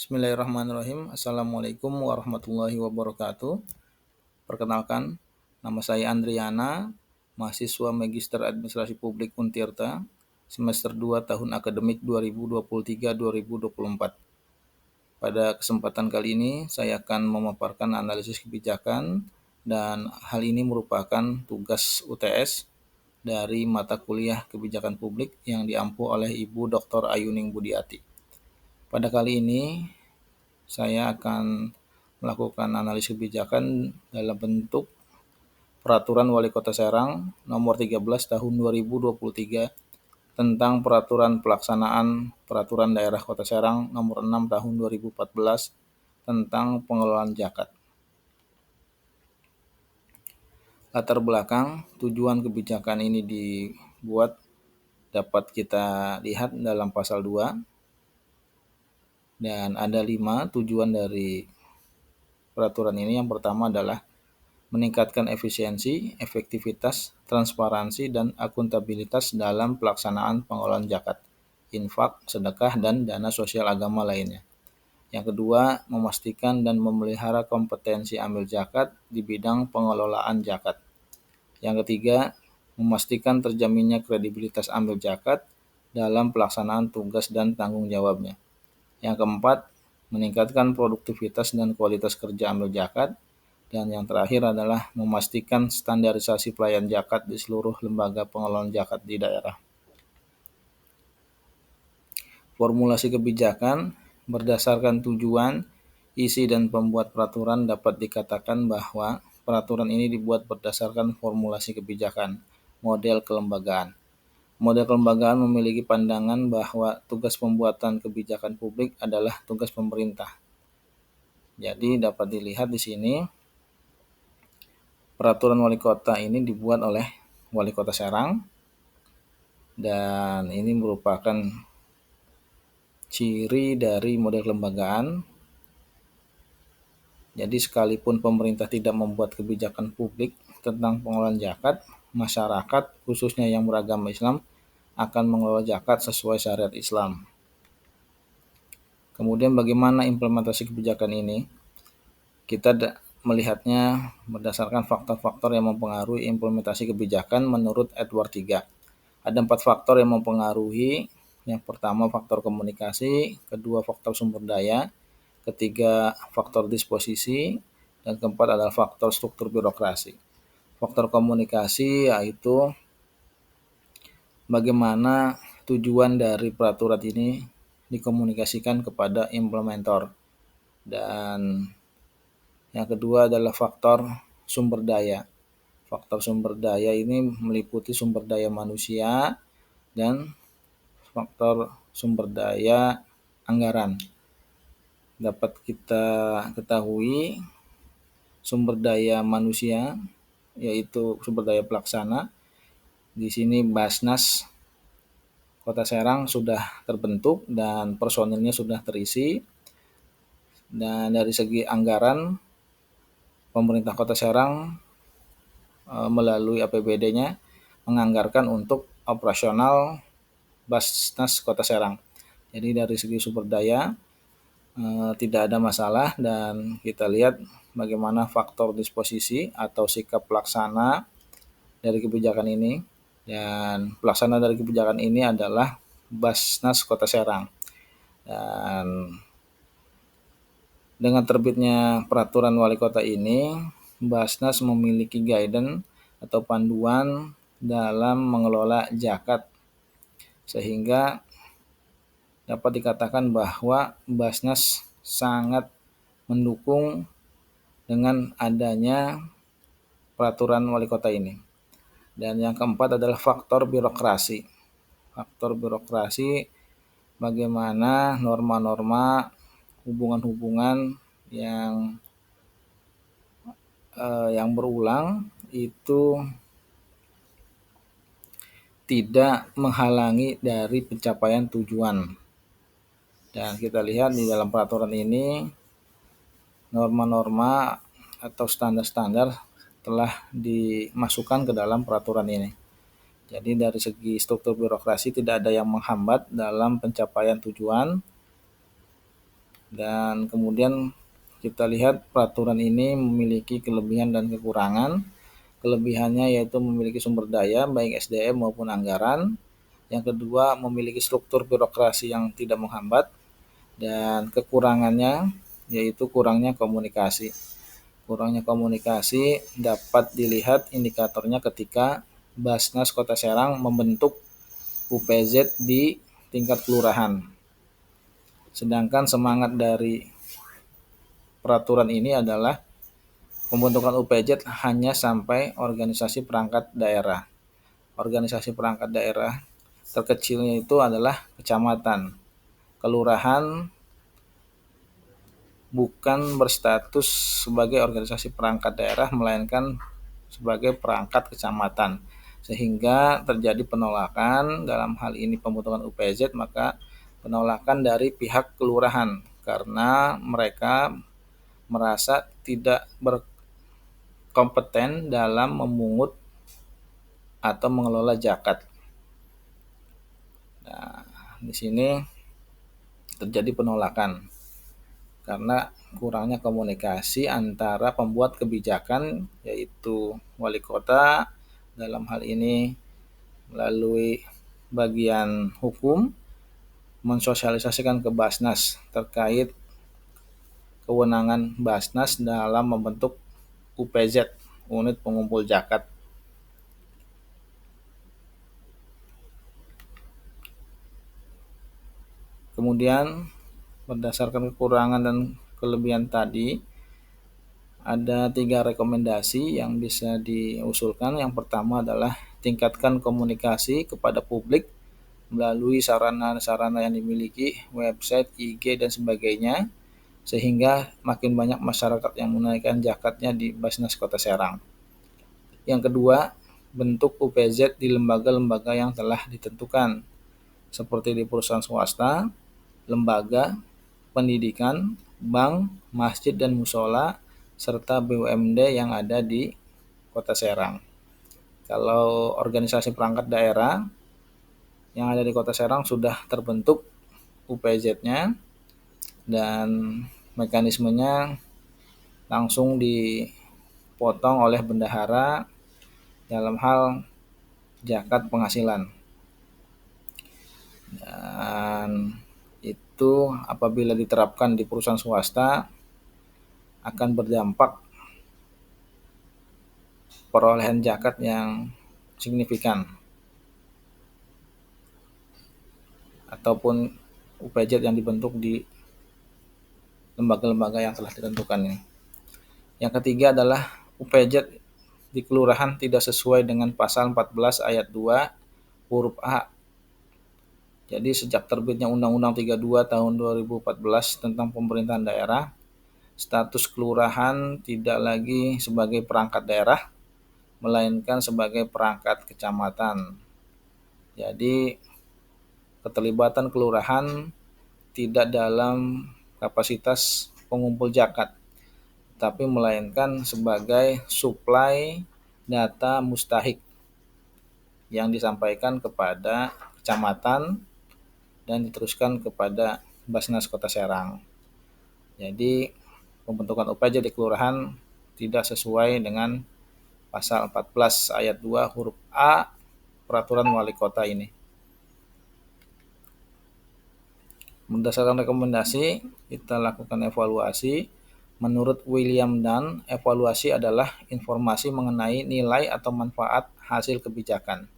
Bismillahirrahmanirrahim. Assalamualaikum warahmatullahi wabarakatuh. Perkenalkan, nama saya Andriana, mahasiswa Magister Administrasi Publik Untirta, semester 2 tahun akademik 2023-2024. Pada kesempatan kali ini, saya akan memaparkan analisis kebijakan dan hal ini merupakan tugas UTS dari mata kuliah Kebijakan Publik yang diampu oleh Ibu Dr. Ayuning Budiati. Pada kali ini, saya akan melakukan analisis kebijakan dalam bentuk Peraturan Wali Kota Serang Nomor 13 Tahun 2023 tentang Peraturan Pelaksanaan Peraturan Daerah Kota Serang Nomor 6 Tahun 2014 tentang pengelolaan zakat. Latar belakang tujuan kebijakan ini dibuat dapat kita lihat dalam pasal 2. Dan ada 5 tujuan dari peraturan ini. Yang pertama adalah meningkatkan efisiensi, efektivitas, transparansi, dan akuntabilitas dalam pelaksanaan pengelolaan zakat, infak, sedekah, dan dana sosial agama lainnya. Yang kedua, memastikan dan memelihara kompetensi amil zakat di bidang pengelolaan zakat. Yang ketiga, memastikan terjaminnya kredibilitas amil zakat dalam pelaksanaan tugas dan tanggung jawabnya. Yang keempat, meningkatkan produktivitas dan kualitas kerja amil zakat. Dan yang terakhir adalah memastikan standarisasi pelayan zakat di seluruh lembaga pengelolaan zakat di daerah. Formulasi kebijakan berdasarkan tujuan, isi, dan pembuat peraturan dapat dikatakan bahwa peraturan ini dibuat berdasarkan formulasi kebijakan, model kelembagaan. Model kelembagaan memiliki pandangan bahwa tugas pembuatan kebijakan publik adalah tugas pemerintah. Jadi dapat dilihat di sini, peraturan wali kota ini dibuat oleh Wali Kota Serang dan ini merupakan ciri dari model kelembagaan. Jadi sekalipun pemerintah tidak membuat kebijakan publik tentang pengelolaan zakat, masyarakat khususnya yang beragama Islam akan mengelola zakat sesuai syariat Islam. Kemudian bagaimana implementasi kebijakan ini? Kita melihatnya berdasarkan faktor-faktor yang mempengaruhi implementasi kebijakan menurut Edward III. Ada 4 faktor yang mempengaruhi. Yang pertama faktor komunikasi, kedua faktor sumber daya, ketiga faktor disposisi, dan keempat adalah faktor struktur birokrasi. Faktor komunikasi yaitu bagaimana tujuan dari peraturan ini dikomunikasikan kepada implementator. Dan yang kedua adalah faktor sumber daya. Faktor sumber daya ini meliputi sumber daya manusia dan faktor sumber daya anggaran. Dapat kita ketahui sumber daya manusia yaitu sumber daya pelaksana. Di sini Basnas Kota Serang sudah terbentuk dan personilnya sudah terisi. Dan dari segi anggaran, pemerintah Kota Serang melalui APBD-nya menganggarkan untuk operasional Basnas Kota Serang. Jadi dari segi sumber daya tidak ada masalah dan kita lihat bagaimana faktor disposisi atau sikap pelaksana dari kebijakan ini. Dan pelaksana dari kebijakan ini adalah Basnas Kota Serang. Dan dengan terbitnya peraturan wali kota ini, Basnas memiliki guidance atau panduan dalam mengelola zakat, sehingga dapat dikatakan bahwa Basnas sangat mendukung dengan adanya peraturan wali kota ini. Dan yang keempat adalah faktor birokrasi. Faktor birokrasi bagaimana norma-norma hubungan-hubungan yang berulang itu tidak menghalangi dari pencapaian tujuan. Dan kita lihat di dalam peraturan ini norma-norma atau standar-standar telah dimasukkan ke dalam peraturan ini. Jadi dari segi struktur birokrasi tidak ada yang menghambat dalam pencapaian tujuan. Dan kemudian kita lihat peraturan ini memiliki kelebihan dan kekurangan. Kelebihannya yaitu memiliki sumber daya baik SDM maupun anggaran. Yang kedua, memiliki struktur birokrasi yang tidak menghambat. Dan kekurangannya yaitu kurangnya komunikasi. Kurangnya komunikasi dapat dilihat indikatornya ketika Basnas Kota Serang membentuk UPZ di tingkat kelurahan. Sedangkan semangat dari peraturan ini adalah pembentukan UPZ hanya sampai organisasi perangkat daerah. Organisasi perangkat daerah terkecilnya itu adalah kecamatan. Kelurahan bukan berstatus sebagai organisasi perangkat daerah, melainkan sebagai perangkat kecamatan. Sehingga terjadi penolakan dalam hal ini pembentukan UPZ, maka penolakan dari pihak kelurahan karena mereka merasa tidak berkompeten dalam memungut atau mengelola zakat. Nah, di sini terjadi penolakan karena kurangnya komunikasi antara pembuat kebijakan yaitu wali kota dalam hal ini melalui bagian hukum mensosialisasikan ke Basnas terkait kewenangan Basnas dalam membentuk UPZ, unit pengumpul zakat. Kemudian berdasarkan kekurangan dan kelebihan tadi, ada 3 rekomendasi yang bisa diusulkan. Yang pertama adalah tingkatkan komunikasi kepada publik melalui sarana-sarana yang dimiliki, website, IG, dan sebagainya, sehingga makin banyak masyarakat yang menunaikan zakatnya di Basnas Kota Serang. Yang kedua, bentuk UPZ di lembaga-lembaga yang telah ditentukan, seperti di perusahaan swasta, lembaga, pendidikan, bank, masjid dan musola, serta BUMD yang ada di Kota Serang. Kalau organisasi perangkat daerah yang ada di Kota Serang sudah terbentuk UPZ-nya dan mekanismenya langsung dipotong oleh bendahara dalam hal zakat penghasilan. Dan itu apabila diterapkan di perusahaan swasta akan berdampak perolehan zakat yang signifikan ataupun UPZ yang dibentuk di lembaga-lembaga yang telah ditentukan ini. Yang ketiga adalah UPZ di kelurahan tidak sesuai dengan pasal 14 ayat 2 huruf A. Jadi sejak terbitnya Undang-Undang 32 tahun 2014 tentang pemerintahan daerah, status kelurahan tidak lagi sebagai perangkat daerah, melainkan sebagai perangkat kecamatan. Jadi keterlibatan kelurahan tidak dalam kapasitas pengumpul zakat, tapi melainkan sebagai suplai data mustahik yang disampaikan kepada kecamatan dan diteruskan kepada Basnas Kota Serang. Jadi pembentukan UPZ di kelurahan tidak sesuai dengan pasal 14 ayat 2 huruf A peraturan wali kota ini. Berdasarkan rekomendasi, kita lakukan evaluasi. Menurut William Dunn, evaluasi adalah informasi mengenai nilai atau manfaat hasil kebijakan.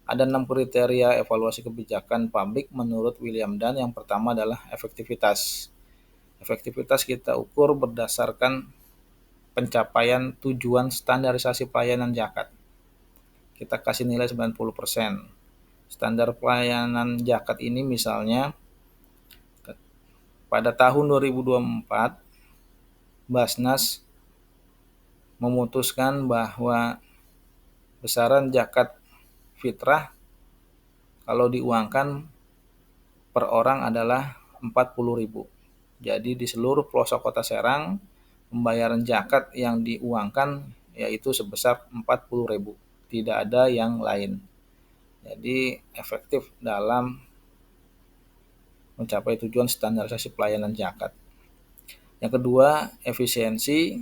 Ada 6 kriteria evaluasi kebijakan publik menurut William Dunn. Yang pertama adalah efektivitas. Efektivitas kita ukur berdasarkan pencapaian tujuan standarisasi pelayanan zakat. Kita kasih nilai 90%. Standar pelayanan zakat ini misalnya pada tahun 2024 Basnas memutuskan bahwa besaran zakat fitrah kalau diuangkan per orang adalah 40.000. Jadi di seluruh pelosok Kota Serang pembayaran zakat yang diuangkan yaitu sebesar 40.000. Tidak ada yang lain. Jadi efektif dalam mencapai tujuan standarisasi pelayanan zakat. Yang kedua, efisiensi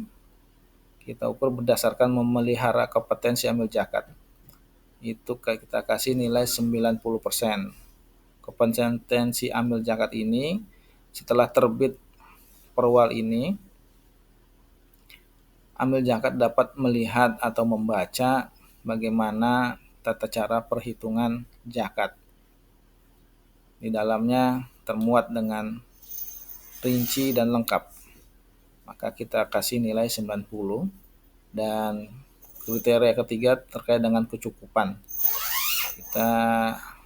kita ukur berdasarkan memelihara kompetensi amil zakat. Itu kita kasih nilai 90%. Kompetensi amil zakat ini setelah terbit perwal ini, amil zakat dapat melihat atau membaca bagaimana tata cara perhitungan zakat. Di dalamnya termuat dengan rinci dan lengkap. Maka kita kasih nilai 90. Dan kriteria ketiga terkait dengan kecukupan. Kita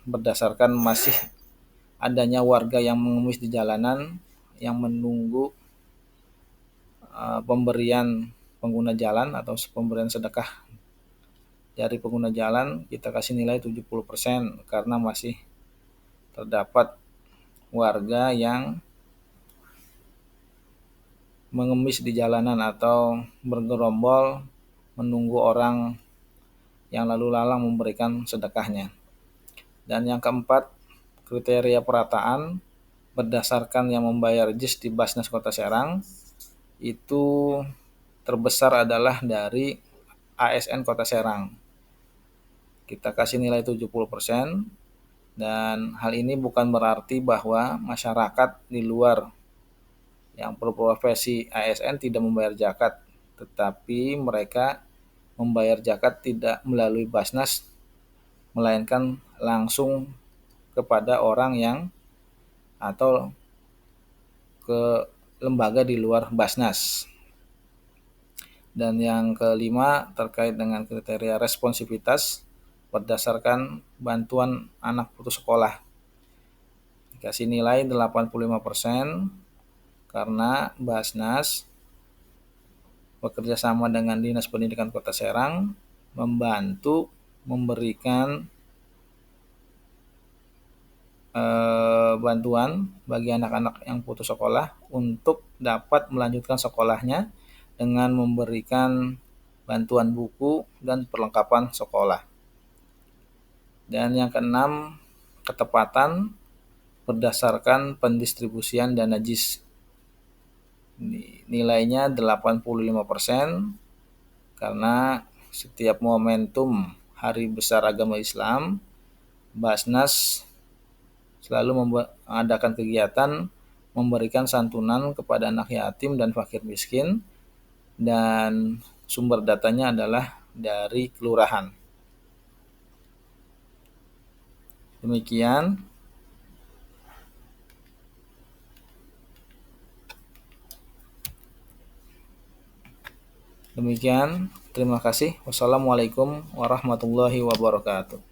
berdasarkan masih adanya warga yang mengemis di jalanan yang menunggu pemberian pengguna jalan atau pemberian sedekah dari pengguna jalan, kita kasih nilai 70% karena masih terdapat warga yang mengemis di jalanan atau bergerombol menunggu orang yang lalu lalang memberikan sedekahnya. Dan yang keempat, kriteria perataan berdasarkan yang membayar JIS di Basnas Kota Serang itu terbesar adalah dari ASN Kota Serang. Kita kasih nilai 70%, dan hal ini bukan berarti bahwa masyarakat di luar yang berprofesi ASN tidak membayar zakat, tetapi mereka membayar zakat tidak melalui Basnas, melainkan langsung kepada orang yang atau ke lembaga di luar Basnas. Dan yang kelima terkait dengan kriteria responsivitas berdasarkan bantuan anak putus sekolah. Dikasih nilai 85% karena Basnas bekerja sama dengan Dinas Pendidikan Kota Serang membantu memberikan bantuan bagi anak-anak yang putus sekolah untuk dapat melanjutkan sekolahnya dengan memberikan bantuan buku dan perlengkapan sekolah. Dan yang keenam, ketepatan berdasarkan pendistribusian dana JIS. Nilainya 85% karena setiap momentum Hari Besar Agama Islam, Basnas selalu mengadakan kegiatan memberikan santunan kepada anak yatim dan fakir miskin, dan sumber datanya adalah dari kelurahan. Demikian. Terima kasih. Wassalamualaikum warahmatullahi wabarakatuh.